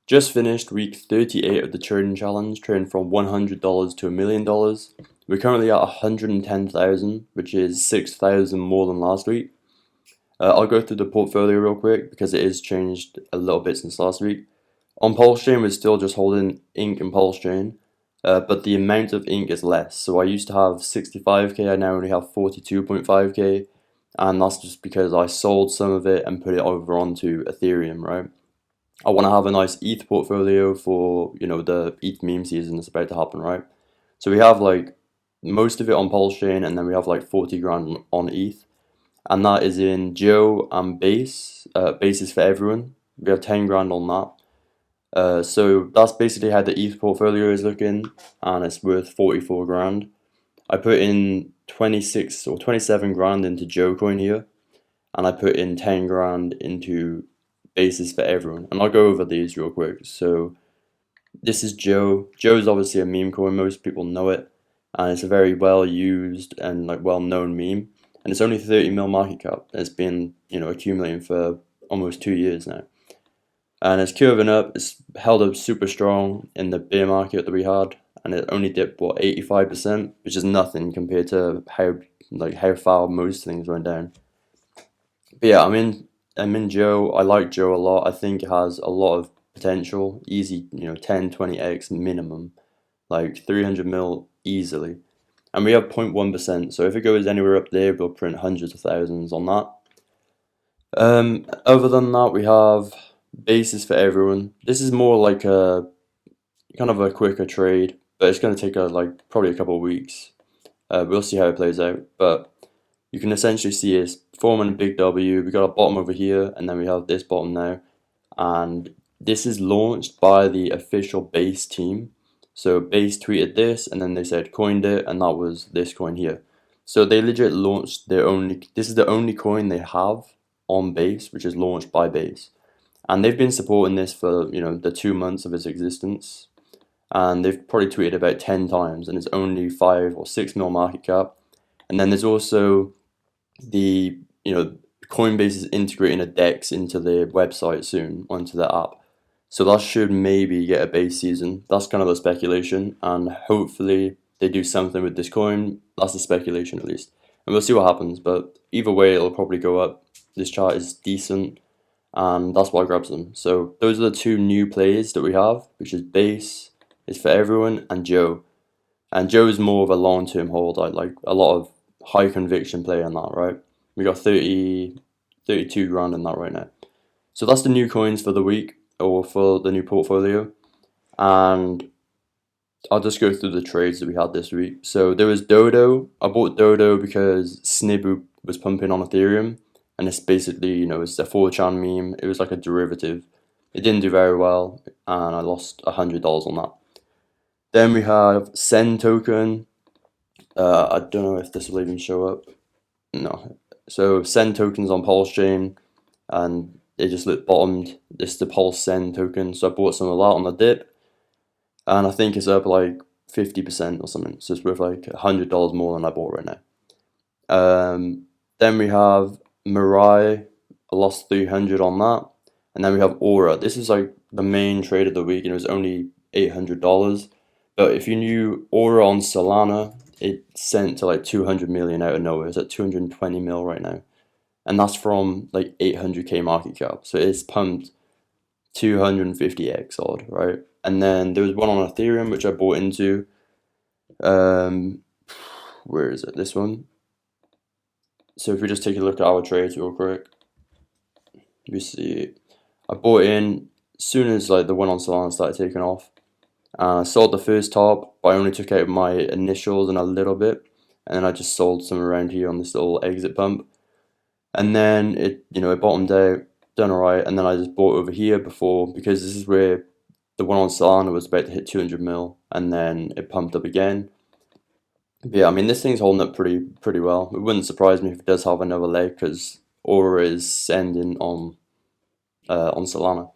Just finished week 38 of the trading challenge, trading from $100 to $1,000,000. We're currently at 110,000, which is 6,000 more than last week. I'll go through the portfolio real quick because it has changed a little bit since last week. On Pulse Chain, we're still just holding ink and Pulse Chain, but the amount of ink is less. So I used to have 65k, I now only have 42.5k, and that's just because I sold some of it and put it over onto Ethereum, right? I want to have a nice ETH portfolio for, the ETH meme season that's about to happen, right? So we have like most of it on Pulse Chain, and then we have like 40 grand on ETH, and that is in Joe and Base. Base is for everyone. We have 10 grand on that. So that's basically how the ETH portfolio is looking, and it's worth 44 grand. I put in 26 or 27 grand into Joe coin here, and I put in 10 grand into Bases for everyone. And I'll go over these real quick. So this is Joe. Joe is obviously a meme coin. Most people know it, and it's a very well used and like well known meme. And it's only 30 mil market cap. It's been accumulating for almost 2 years now, and it's curving up. It's held up super strong in the bear market that we had, and it only dipped 85%, which is nothing compared to how far most things went down. But yeah, I'm in Joe. I like Joe a lot. I think it has a lot of potential. Easy, 10, 20x minimum, like 300 mil easily. And we have 0.1%. So if it goes anywhere up there, we'll print hundreds of thousands on that. Other than that, we have bases for everyone. This is more like a kind of a quicker trade, but it's going to take probably a couple of weeks. We'll see how it plays out, but you can essentially see it's forming a big W. We got a bottom over here, and then we have this bottom now, and this is launched by the official Base team. So Base tweeted this, and then they said coined it, and that was this coin here. So they legit launched their only. This is the only coin they have on Base, which is launched by Base, and they've been supporting this for the 2 months of its existence, and they've probably tweeted about 10 times, and it's only 5 or 6 mil market cap. And then there's also the Coinbase is integrating a DEX into their website soon onto the app, so that should maybe get a base season. That's kind of the speculation, and hopefully they do something with this coin. That's the speculation at least, and we'll see what happens. But either way, it'll probably go up. This chart is decent, and that's why I grabbed them. So those are the two new plays that we have, which is Base is for everyone and Joe. And Joe is more of a long-term hold. I like a lot of high conviction play on that, right? We got 32 grand in that right now. So that's the new coins for the week, or for the new portfolio. And I'll just go through the trades that we had this week. So there was Dodo. I bought Dodo because Snibu was pumping on Ethereum, and it's basically, it's a 4chan meme. It was like a derivative. It didn't do very well, and I lost $100 on that. Then we have Send token. I don't know if this will even show up. No. So Send tokens on Pulse Chain, and they just looked bottomed. This is the Pulse Send token, so I bought some of that on the dip, and I think it's up like 50% or something. So it's worth like $100 more than I bought right now. Then we have Mirai. I lost 300 on that, and then we have Aura. This is like the main trade of the week, and it was only $800. But if you knew Aura on Solana, it sent to like 200 million out of nowhere. It's at 220 mil right now, and that's from like 800k market cap. So it's pumped 250x odd, right? And then there was one on Ethereum which I bought into. Where is it? This one. So if we just take a look at our trades real quick, we see I bought in as soon as like the one on Solana started taking off. I sold the first top, but I only took out my initials and a little bit, and then I just sold some around here on this little exit pump. And then it bottomed out, done alright, and then I just bought over here before, because this is where the one on Solana was about to hit 200 mil, and then it pumped up again. But yeah, this thing's holding up pretty well. It wouldn't surprise me if it does have another leg, because Aura is sending on Solana.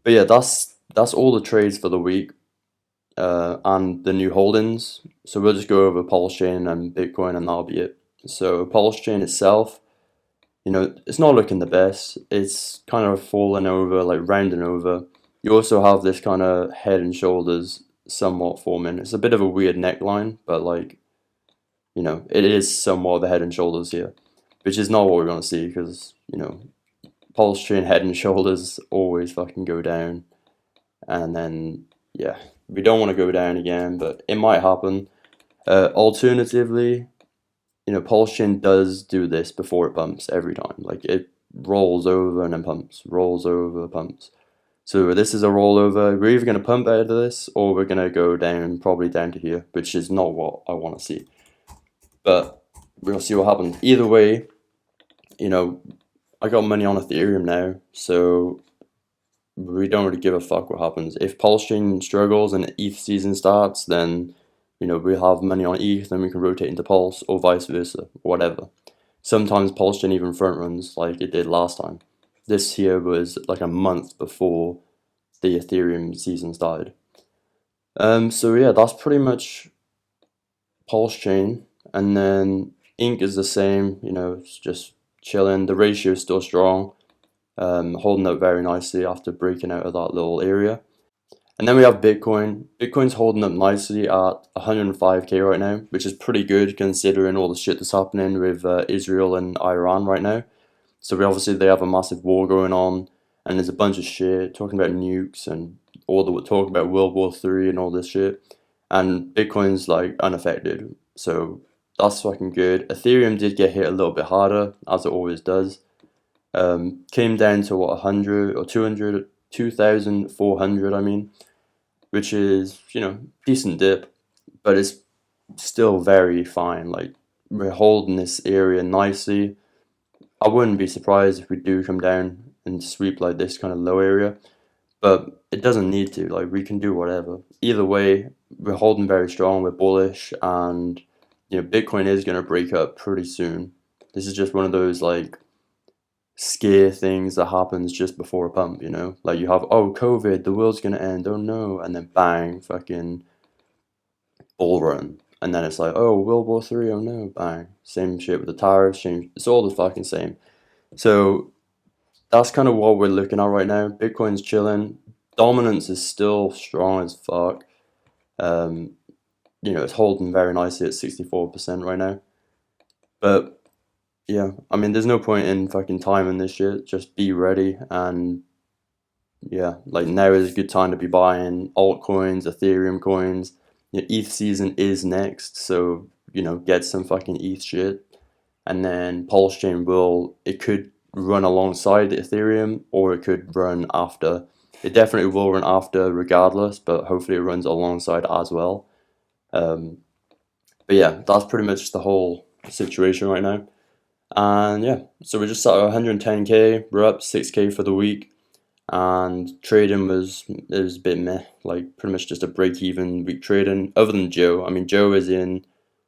But yeah, that's all the trades for the week. And the new holdings. So we'll just go over Pulse Chain and Bitcoin, and that'll be it. So Pulse Chain itself, it's not looking the best. It's kind of falling over, like rounding over. You also have this kind of head and shoulders somewhat forming. It's a bit of a weird neckline, but like, you know, it is somewhat the head and shoulders here, which is not what we want to see because, you know, pulse chain head and shoulders always fucking go down. And then, yeah, we don't want to go down again, but it might happen. Alternatively, you know, pulse chain does do this before it pumps every time. Like it rolls over and then pumps, rolls over, pumps. So this is a rollover. We're either going to pump out of this or we're going to go down, probably down to here, which is not what I want to see. But we'll see what happens. Either way, you know, I got money on Ethereum now, so we don't really give a fuck what happens. If Pulse Chain struggles and ETH season starts, then, you know, we have money on ETH, then we can rotate into Pulse or vice versa, whatever. Sometimes Pulse Chain even front runs like it did last time. This here was like a month before the Ethereum season started. So yeah, that's pretty much Pulse Chain, and then Ink is the same. You know, it's just chilling. The ratio is still strong, holding up very nicely after breaking out of that little area. And then we have Bitcoin. Bitcoin's holding up nicely at 105k right now, which is pretty good considering all the shit that's happening with Israel and Iran right now. So they have a massive war going on, and there's a bunch of shit talking about nukes and all the talk about World War III and all this shit. And Bitcoin's like unaffected, so that's fucking good. Ethereum did get hit a little bit harder, as it always does. Came down to what, 100 or 200, 2,400, I mean, which is, you know, decent dip, but it's still very fine. Like, we're holding this area nicely. I wouldn't be surprised if we do come down and sweep like this kind of low area, but it doesn't need to. Like, we can do whatever. Either way, we're holding very strong, we're bullish, and, you know, Bitcoin is going to break up pretty soon. This is just one of those, like, scare things that happens just before a pump, you know? Like, you have, oh, COVID, the world's going to end, oh no, and then bang, fucking bull run. And then it's like, oh, World War III, oh no, bang. Same shit with the tariffs, it's all the fucking same. So that's kind of what we're looking at right now. Bitcoin's chilling. Dominance is still strong as fuck. You know, it's holding very nicely at 64% right now. But yeah, I mean, there's no point in fucking timing this shit. Just be ready, and yeah, like now is a good time to be buying altcoins, Ethereum coins. You know, ETH season is next, so, you know, get some fucking ETH shit. And then Pulse Chain it could run alongside Ethereum, or it could run after. It definitely will run after regardless, but hopefully it runs alongside as well. But yeah, that's pretty much the whole situation right now. And yeah, so we're just at 110k, we're up 6k for the week, and trading was a bit meh, like pretty much just a break-even week trading, other than Joe. I mean, Joe is in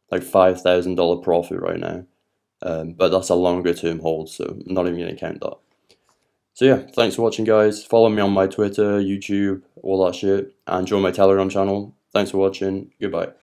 like $5,000 profit right now. But that's a longer term hold, so I'm not even going to count that. So yeah, thanks for watching, guys. Follow me on my Twitter, YouTube, all that shit, and join my Telegram channel. Thanks for watching. Goodbye.